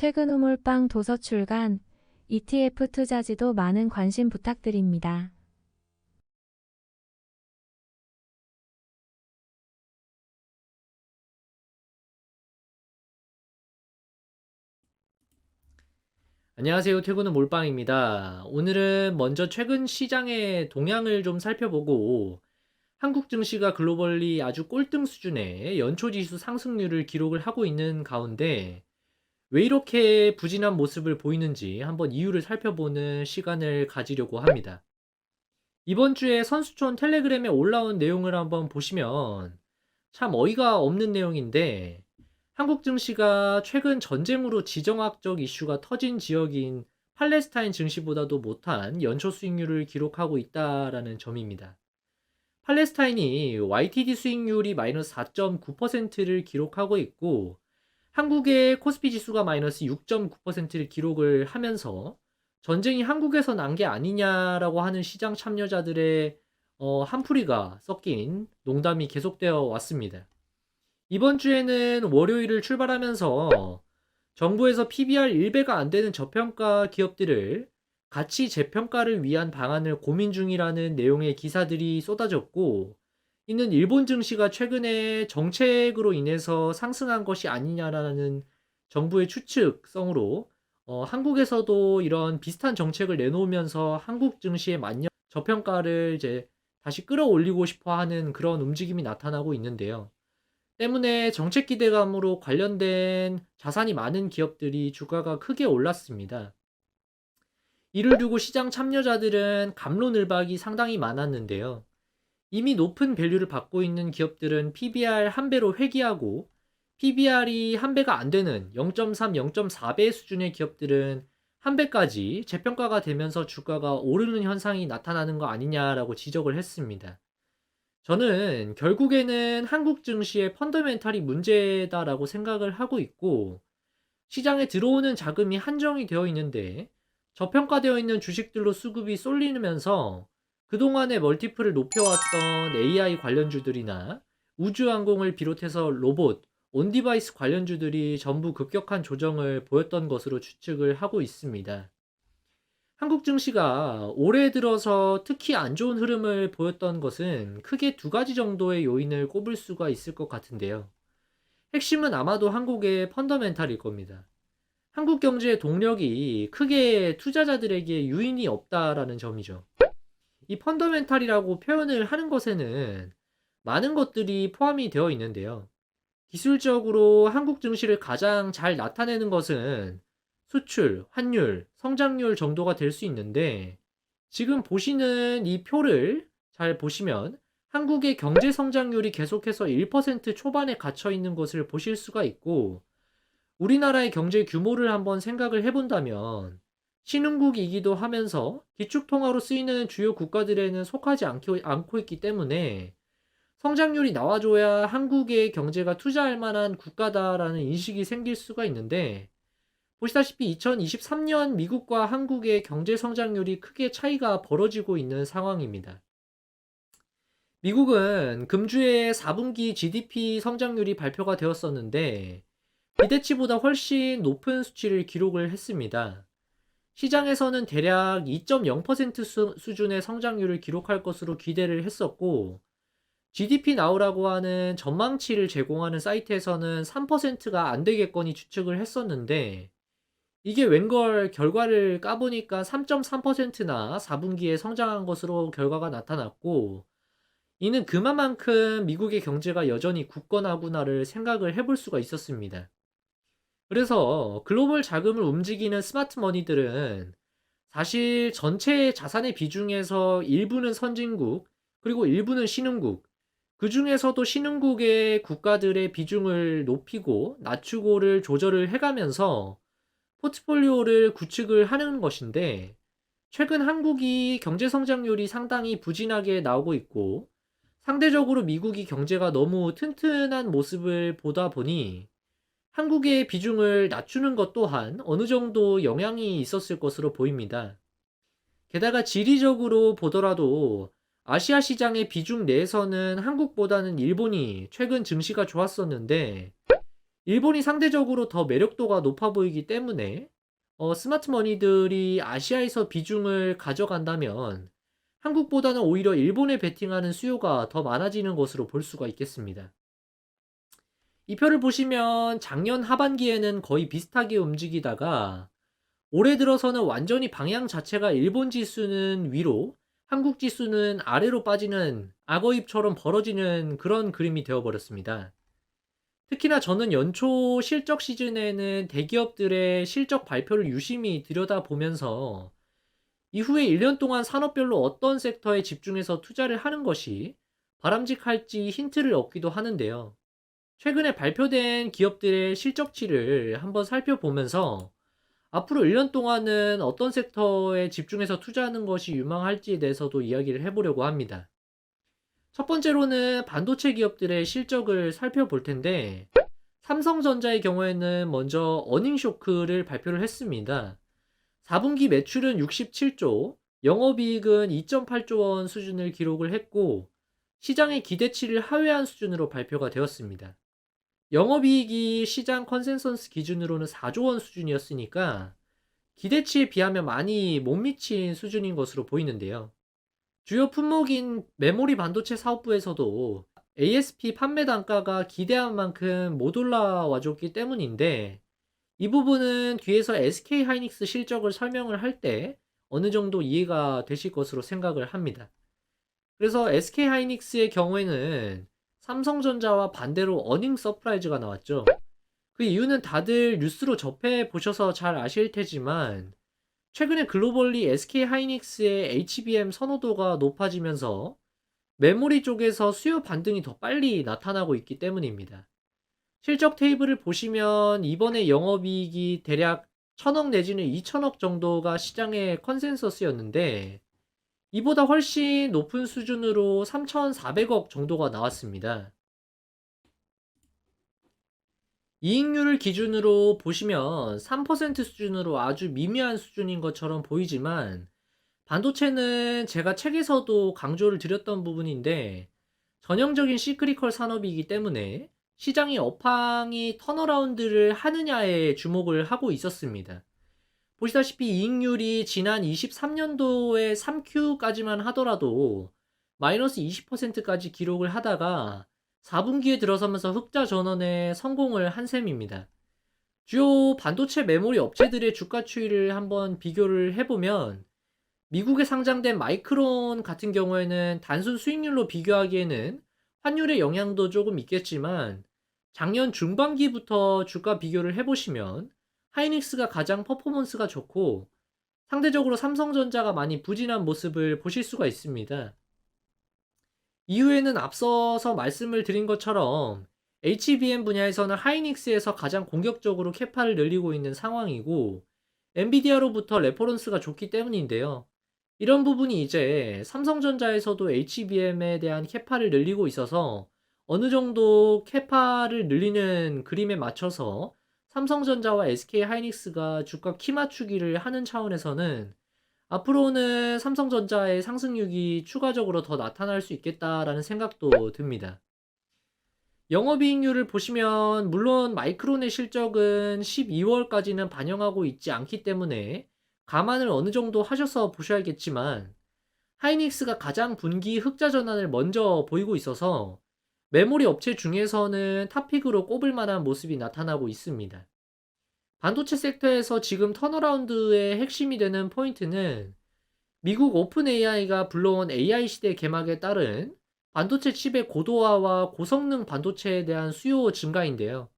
퇴근 후 몰빵 도서 출간, ETF 투자지도 많은 관심 부탁드립니다. 안녕하세요. 퇴근은 몰빵입니다. 오늘은 먼저 최근 시장의 동향을 좀 살펴보고 한국 증시가 글로벌리 아주 꼴등 수준의 연초지수 상승률을 기록을 하고 있는 가운데 왜 이렇게 부진한 모습을 보이는지 한번 이유를 살펴보는 시간을 가지려고 합니다. 이번 주에 선수촌 텔레그램에 올라온 내용을 한번 보시면 참 어이가 없는 내용인데 한국 증시가 최근 전쟁으로 지정학적 이슈가 터진 지역인 팔레스타인 증시보다도 못한 연초 수익률을 기록하고 있다라는 점입니다. 팔레스타인이 YTD 수익률이 마이너스 4.9%를 기록하고 있고 한국의 코스피 지수가 마이너스 6.9%를 기록을 하면서 전쟁이 한국에서 난 게 아니냐라고 하는 시장 참여자들의 한풀이가 섞인 농담이 계속되어 왔습니다. 이번 주에는 월요일을 출발하면서 정부에서 PBR 1배가 안 되는 저평가 기업들을 가치 재평가를 위한 방안을 고민 중이라는 내용의 기사들이 쏟아졌고, 이는 일본 증시가 최근에 정책으로 인해서 상승한 것이 아니냐라는 정부의 추측성으로 한국에서도 이런 비슷한 정책을 내놓으면서 한국 증시의 만년 저평가를 이제 다시 끌어올리고 싶어 하는 그런 움직임이 나타나고 있는데요. 때문에 정책 기대감으로 관련된 자산이 많은 기업들이 주가가 크게 올랐습니다. 이를 두고 시장 참여자들은 갑론을박이 상당히 많았는데요. 이미 높은 밸류를 받고 있는 기업들은 PBR 한 배로 회귀하고 PBR이 한 배가 안 되는 0.3, 0.4배 수준의 기업들은 한 배까지 재평가가 되면서 주가가 오르는 현상이 나타나는 거 아니냐라고 지적을 했습니다. 저는 결국에는 한국 증시의 펀더멘탈이 문제다라고 생각을 하고 있고, 시장에 들어오는 자금이 한정이 되어 있는데, 저평가되어 있는 주식들로 수급이 쏠리면서 그동안의 멀티플을 높여왔던 AI 관련주들이나 우주항공을 비롯해서 로봇, 온디바이스 관련주들이 전부 급격한 조정을 보였던 것으로 추측을 하고 있습니다. 한국 증시가 올해 들어서 특히 안 좋은 흐름을 보였던 것은 크게 두 가지 정도의 요인을 꼽을 수가 있을 것 같은데요. 핵심은 아마도 한국의 펀더멘탈일 겁니다. 한국 경제의 동력이 크게 투자자들에게 유인이 없다라는 점이죠. 이 펀더멘탈이라고 표현을 하는 것에는 많은 것들이 포함이 되어 있는데요. 기술적으로 한국 증시를 가장 잘 나타내는 것은 수출, 환율, 성장률 정도가 될 수 있는데 지금 보시는 이 표를 잘 보시면 한국의 경제 성장률이 계속해서 1% 초반에 갇혀 있는 것을 보실 수가 있고 우리나라의 경제 규모를 한번 생각을 해본다면 신흥국이기도 하면서 기축통화로 쓰이는 주요 국가들에는 속하지 않고 있기 때문에 성장률이 나와줘야 한국의 경제가 투자할 만한 국가다라는 인식이 생길 수가 있는데 보시다시피 2023년 미국과 한국의 경제 성장률이 크게 차이가 벌어지고 있는 상황입니다. 미국은 금주에 4분기 GDP 성장률이 발표가 되었었는데 기대치보다 훨씬 높은 수치를 기록을 했습니다. 시장에서는 대략 2.0% 수준의 성장률을 기록할 것으로 기대를 했었고 GDP 나오라고 하는 전망치를 제공하는 사이트에서는 3%가 안 되겠거니 추측을 했었는데 이게 웬걸 결과를 까보니까 3.3%나 4분기에 성장한 것으로 결과가 나타났고 이는 그만큼 미국의 경제가 여전히 굳건하구나를 생각을 해볼 수가 있었습니다. 그래서 글로벌 자금을 움직이는 스마트 머니들은 사실 전체 자산의 비중에서 일부는 선진국, 그리고 일부는 신흥국, 그 중에서도 신흥국의 국가들의 비중을 높이고 낮추고를 조절을 해가면서 포트폴리오를 구축을 하는 것인데, 최근 한국이 경제 성장률이 상당히 부진하게 나오고 있고, 상대적으로 미국이 경제가 너무 튼튼한 모습을 보다 보니, 한국의 비중을 낮추는 것 또한 어느 정도 영향이 있었을 것으로 보입니다. 게다가 지리적으로 보더라도 아시아 시장의 비중 내에서는 한국보다는 일본이 최근 증시가 좋았었는데 일본이 상대적으로 더 매력도가 높아 보이기 때문에 스마트 머니들이 아시아에서 비중을 가져간다면 한국보다는 오히려 일본에 베팅하는 수요가 더 많아지는 것으로 볼 수가 있겠습니다. 이 표를 보시면 작년 하반기에는 거의 비슷하게 움직이다가 올해 들어서는 완전히 방향 자체가 일본 지수는 위로, 한국 지수는 아래로 빠지는 악어입처럼 벌어지는 그런 그림이 되어버렸습니다. 특히나 저는 연초 실적 시즌에는 대기업들의 실적 발표를 유심히 들여다보면서 이후에 1년 동안 산업별로 어떤 섹터에 집중해서 투자를 하는 것이 바람직할지 힌트를 얻기도 하는데요. 최근에 발표된 기업들의 실적치를 한번 살펴보면서 앞으로 1년 동안은 어떤 섹터에 집중해서 투자하는 것이 유망할지에 대해서도 이야기를 해보려고 합니다. 첫 번째로는 반도체 기업들의 실적을 살펴볼 텐데, 삼성전자의 경우에는 먼저 어닝 쇼크를 발표를 했습니다. 4분기 매출은 67조, 영업이익은 2.8조 원 수준을 기록을 했고, 시장의 기대치를 하회한 수준으로 발표가 되었습니다. 영업이익이 시장 컨센서스 기준으로는 4조 원 수준이었으니까 기대치에 비하면 많이 못 미친 수준인 것으로 보이는데요. 주요 품목인 메모리 반도체 사업부에서도 ASP 판매 단가가 기대한 만큼 못 올라와 줬기 때문인데, 이 부분은 뒤에서 SK 하이닉스 실적을 설명을 할 때 어느 정도 이해가 되실 것으로 생각을 합니다. 그래서 SK 하이닉스의 경우에는 삼성전자와 반대로 어닝 서프라이즈가 나왔죠. 그 이유는 다들 뉴스로 접해 보셔서 잘 아실 테지만, 최근에 글로벌리 SK 하이닉스의 HBM 선호도가 높아지면서 메모리 쪽에서 수요 반등이 더 빨리 나타나고 있기 때문입니다. 실적 테이블을 보시면 이번에 영업이익이 대략 1000억 내지는 2000억 정도가 시장의 컨센서스였는데, 이보다 훨씬 높은 수준으로 3400억 정도가 나왔습니다. 이익률을 기준으로 보시면 3% 수준으로 아주 미미한 수준인 것처럼 보이지만, 반도체는 제가 책에서도 강조를 드렸던 부분인데 전형적인 시크리컬 산업이기 때문에 시장의 업황이 턴어라운드를 하느냐에 주목을 하고 있었습니다. 보시다시피 이익률이 지난 23년도에 3Q까지만 하더라도 마이너스 20%까지 기록을 하다가 4분기에 들어서면서 흑자 전환에 성공을 한 셈입니다. 주요 반도체 메모리 업체들의 주가 추이를 한번 비교를 해보면, 미국에 상장된 마이크론 같은 경우에는 단순 수익률로 비교하기에는 환율의 영향도 조금 있겠지만, 작년 중반기부터 주가 비교를 해보시면 하이닉스가 가장 퍼포먼스가 좋고 상대적으로 삼성전자가 많이 부진한 모습을 보실 수가 있습니다. 이후에는 앞서서 말씀을 드린 것처럼 HBM 분야에서는 하이닉스에서 가장 공격적으로 캐파를 늘리고 있는 상황이고, 엔비디아로부터 레퍼런스가 좋기 때문인데요. 이런 부분이 이제 삼성전자에서도 HBM에 대한 캐파를 늘리고 있어서 어느 정도 캐파를 늘리는 그림에 맞춰서 삼성전자와 SK 하이닉스가 주가 키 맞추기를 하는 차원에서는 앞으로는 삼성전자의 상승률이 추가적으로 더 나타날 수 있겠다라는 생각도 듭니다. 영업이익률을 보시면 물론 마이크론의 실적은 12월까지는 반영하고 있지 않기 때문에 감안을 어느 정도 하셔서 보셔야겠지만, 하이닉스가 가장 분기 흑자 전환을 먼저 보이고 있어서 메모리 업체 중에서는 탑픽으로 꼽을 만한 모습이 나타나고 있습니다. 반도체 섹터에서 지금 턴어라운드의 핵심이 되는 포인트는 미국 오픈 AI가 불러온 AI 시대 개막에 따른 반도체 칩의 고도화와 고성능 반도체에 대한 수요 증가인데요.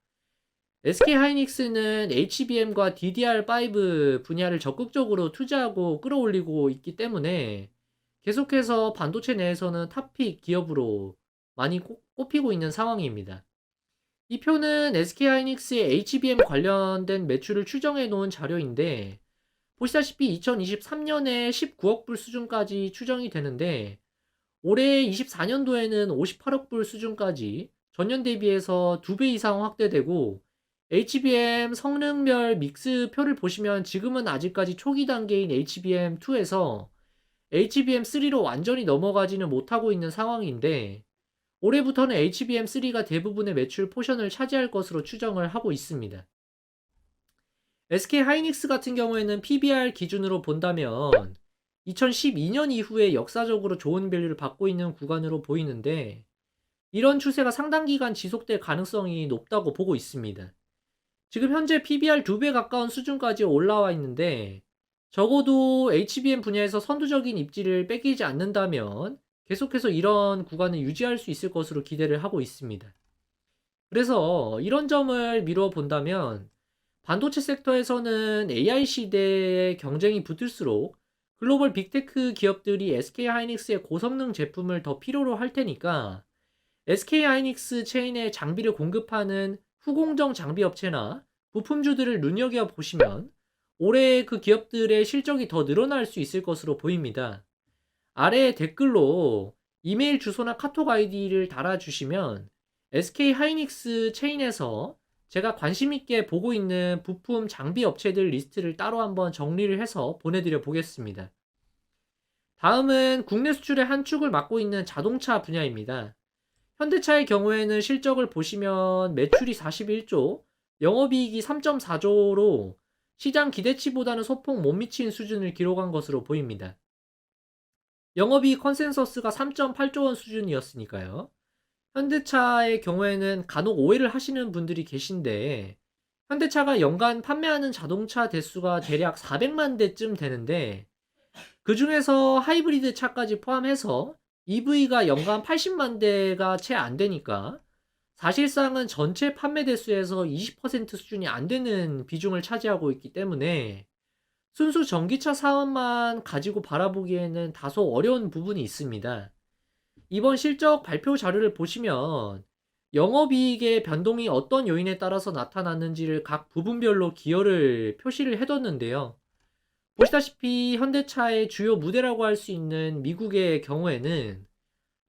SK 하이닉스는 HBM과 DDR5 분야를 적극적으로 투자하고 끌어올리고 있기 때문에 계속해서 반도체 내에서는 탑픽 기업으로 많이 꼽히고 있는 상황입니다. 이 표는 SK 하이닉스의 HBM 관련된 매출을 추정해 놓은 자료인데, 보시다시피 2023년에 19억 불 수준까지 추정이 되는데, 올해 24년도에는 58억 불 수준까지 전년 대비해서 2배 이상 확대되고, HBM 성능별 믹스표를 보시면 지금은 아직까지 초기 단계인 HBM2에서 HBM3로 완전히 넘어가지는 못하고 있는 상황인데, 올해부터는 HBM3가 대부분의 매출 포션을 차지할 것으로 추정을 하고 있습니다. SK 하이닉스 같은 경우에는 PBR 기준으로 본다면 2012년 이후에 역사적으로 좋은 밸류를 받고 있는 구간으로 보이는데, 이런 추세가 상당 기간 지속될 가능성이 높다고 보고 있습니다. 지금 현재 PBR 2배 가까운 수준까지 올라와 있는데, 적어도 HBM 분야에서 선두적인 입지를 뺏기지 않는다면 계속해서 이런 구간을 유지할 수 있을 것으로 기대를 하고 있습니다. 그래서 이런 점을 미루어 본다면 반도체 섹터에서는 AI 시대에 경쟁이 붙을수록 글로벌 빅테크 기업들이 SK 하이닉스의 고성능 제품을 더 필요로 할 테니까, SK 하이닉스 체인에 장비를 공급하는 후공정 장비 업체나 부품주들을 눈여겨 보시면 올해 그 기업들의 실적이 더 늘어날 수 있을 것으로 보입니다. 아래 댓글로 이메일 주소나 카톡 아이디를 달아주시면 SK 하이닉스 체인에서 제가 관심 있게 보고 있는 부품 장비 업체들 리스트를 따로 한번 정리를 해서 보내드려 보겠습니다. 다음은 국내 수출의 한 축을 맡고 있는 자동차 분야입니다. 현대차의 경우에는 실적을 보시면 매출이 41조, 영업이익이 3.4조로 시장 기대치보다는 소폭 못 미친 수준을 기록한 것으로 보입니다. 영업이익 컨센서스가 3.8조 원 수준이었으니까요. 현대차의 경우에는 간혹 오해를 하시는 분들이 계신데, 현대차가 연간 판매하는 자동차 대수가 대략 400만 대쯤 되는데, 그 중에서 하이브리드 차까지 포함해서 EV가 연간 80만 대가 채 안 되니까 사실상은 전체 판매 대수에서 20% 수준이 안 되는 비중을 차지하고 있기 때문에 순수 전기차 사업만 가지고 바라보기에는 다소 어려운 부분이 있습니다. 이번 실적 발표 자료를 보시면 영업이익의 변동이 어떤 요인에 따라서 나타났는지를 각 부분별로 기여를 표시를 해뒀는데요. 보시다시피 현대차의 주요 무대라고 할 수 있는 미국의 경우에는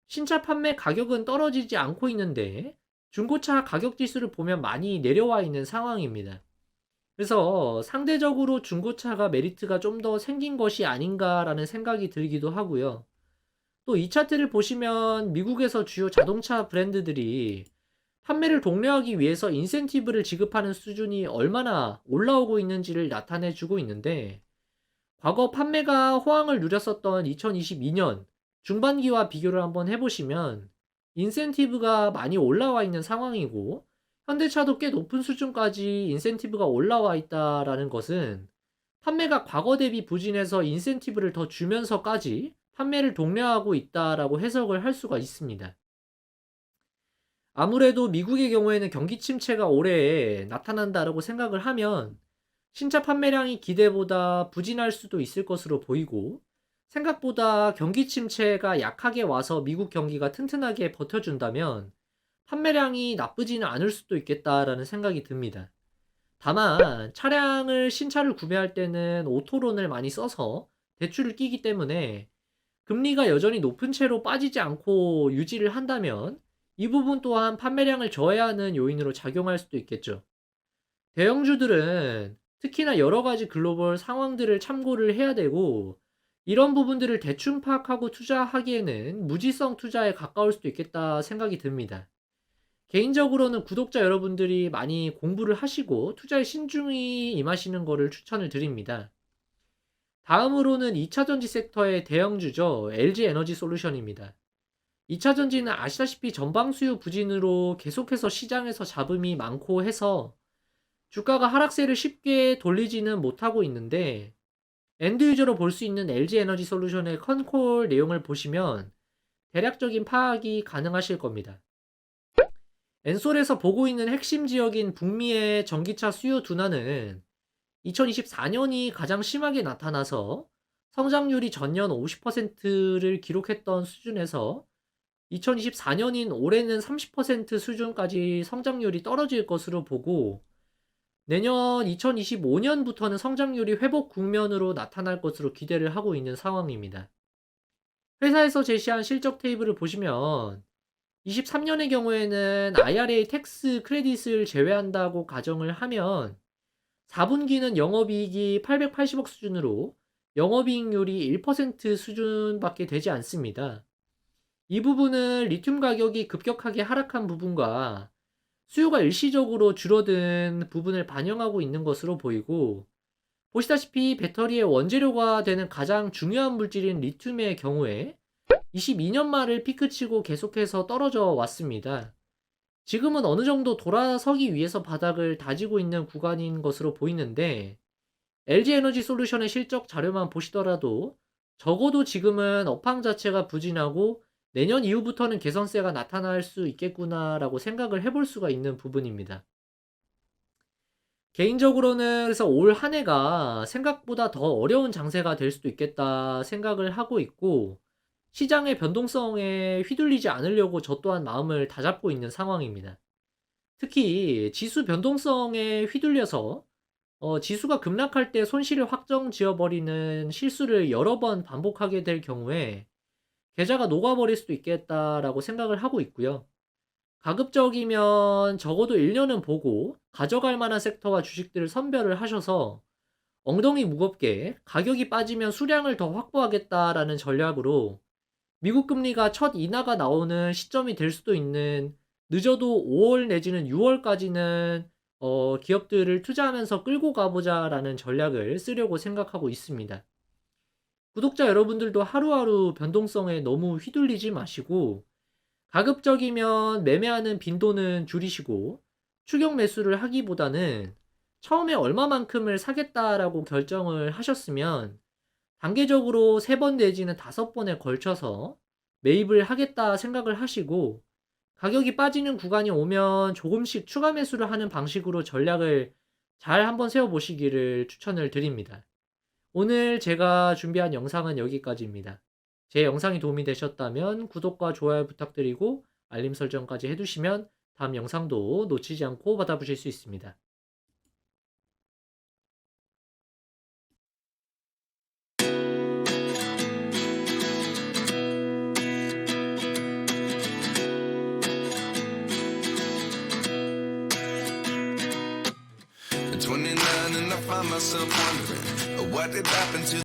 신차 판매 가격은 떨어지지 않고 있는데 중고차 가격 지수를 보면 많이 내려와 있는 상황입니다. 그래서 상대적으로 중고차가 메리트가 좀 더 생긴 것이 아닌가라는 생각이 들기도 하고요. 또 이 차트를 보시면 미국에서 주요 자동차 브랜드들이 판매를 독려하기 위해서 인센티브를 지급하는 수준이 얼마나 올라오고 있는지를 나타내 주고 있는데, 과거 판매가 호황을 누렸었던 2022년 중반기와 비교를 한번 해보시면 인센티브가 많이 올라와 있는 상황이고, 현대차도 꽤 높은 수준까지 인센티브가 올라와 있다라는 것은 판매가 과거 대비 부진해서 인센티브를 더 주면서까지 판매를 독려하고 있다라고 해석을 할 수가 있습니다. 아무래도 미국의 경우에는 경기 침체가 올해 나타난다라고 생각을 하면 신차 판매량이 기대보다 부진할 수도 있을 것으로 보이고, 생각보다 경기 침체가 약하게 와서 미국 경기가 튼튼하게 버텨준다면 판매량이 나쁘지는 않을 수도 있겠다라는 생각이 듭니다. 다만 신차를 구매할 때는 오토론을 많이 써서 대출을 끼기 때문에 금리가 여전히 높은 채로 빠지지 않고 유지를 한다면 이 부분 또한 판매량을 저해하는 요인으로 작용할 수도 있겠죠. 대형주들은 특히나 여러 가지 글로벌 상황들을 참고를 해야 되고, 이런 부분들을 대충 파악하고 투자하기에는 무지성 투자에 가까울 수도 있겠다 생각이 듭니다. 개인적으로는 구독자 여러분들이 많이 공부를 하시고 투자에 신중히 임하시는 것을 추천을 드립니다. 다음으로는 2차전지 섹터의 대형주죠. LG 에너지 솔루션입니다. 2차전지는 아시다시피 전방 수요 부진으로 계속해서 시장에서 잡음이 많고 해서 주가가 하락세를 쉽게 돌리지는 못하고 있는데, 엔드 유저로 볼 수 있는 LG 에너지 솔루션의 컨콜 내용을 보시면 대략적인 파악이 가능하실 겁니다. 엔솔에서 보고 있는 핵심 지역인 북미의 전기차 수요 둔화는 2024년이 가장 심하게 나타나서 성장률이 전년 50%를 기록했던 수준에서 2024년인 올해는 30% 수준까지 성장률이 떨어질 것으로 보고, 내년 2025년부터는 성장률이 회복 국면으로 나타날 것으로 기대를 하고 있는 상황입니다. 회사에서 제시한 실적 테이블을 보시면 23년의 경우에는 IRA 텍스 크레딧을 제외한다고 가정을 하면 4분기는 영업이익이 880억 수준으로 영업이익률이 1% 수준밖에 되지 않습니다. 이 부분은 리튬 가격이 급격하게 하락한 부분과 수요가 일시적으로 줄어든 부분을 반영하고 있는 것으로 보이고, 보시다시피 배터리의 원재료가 되는 가장 중요한 물질인 리튬의 경우에 22년 말을 피크치고 계속해서 떨어져 왔습니다. 지금은 어느 정도 돌아서기 위해서 바닥을 다지고 있는 구간인 것으로 보이는데, LG 에너지 솔루션의 실적 자료만 보시더라도 적어도 지금은 업황 자체가 부진하고 내년 이후부터는 개선세가 나타날 수 있겠구나라고 생각을 해볼 수가 있는 부분입니다. 개인적으로는 그래서 올 한 해가 생각보다 더 어려운 장세가 될 수도 있겠다 생각을 하고 있고, 시장의 변동성에 휘둘리지 않으려고 저 또한 마음을 다잡고 있는 상황입니다. 특히 지수 변동성에 휘둘려서 지수가 급락할 때 손실을 확정 지어버리는 실수를 여러 번 반복하게 될 경우에 계좌가 녹아버릴 수도 있겠다라고 생각을 하고 있고요. 가급적이면 적어도 1년은 보고 가져갈 만한 섹터와 주식들을 선별을 하셔서 엉덩이 무겁게 가격이 빠지면 수량을 더 확보하겠다라는 전략으로 미국 금리가 첫 인하가 나오는 시점이 될 수도 있는, 늦어도 5월 내지는 6월까지는 기업들을 투자하면서 끌고 가보자라는 전략을 쓰려고 생각하고 있습니다. 구독자 여러분들도 하루하루 변동성에 너무 휘둘리지 마시고, 가급적이면 매매하는 빈도는 줄이시고 추격 매수를 하기보다는 처음에 얼마만큼을 사겠다라고 결정을 하셨으면 단계적으로 3번 내지는 5번에 걸쳐서 매입을 하겠다 생각을 하시고, 가격이 빠지는 구간이 오면 조금씩 추가 매수를 하는 방식으로 전략을 잘 한번 세워보시기를 추천을 드립니다. 오늘 제가 준비한 영상은 여기까지입니다. 제 영상이 도움이 되셨다면 구독과 좋아요 부탁드리고 알림 설정까지 해두시면 다음 영상도 놓치지 않고 받아보실 수 있습니다. At 29 and I find myself wondering what did happen to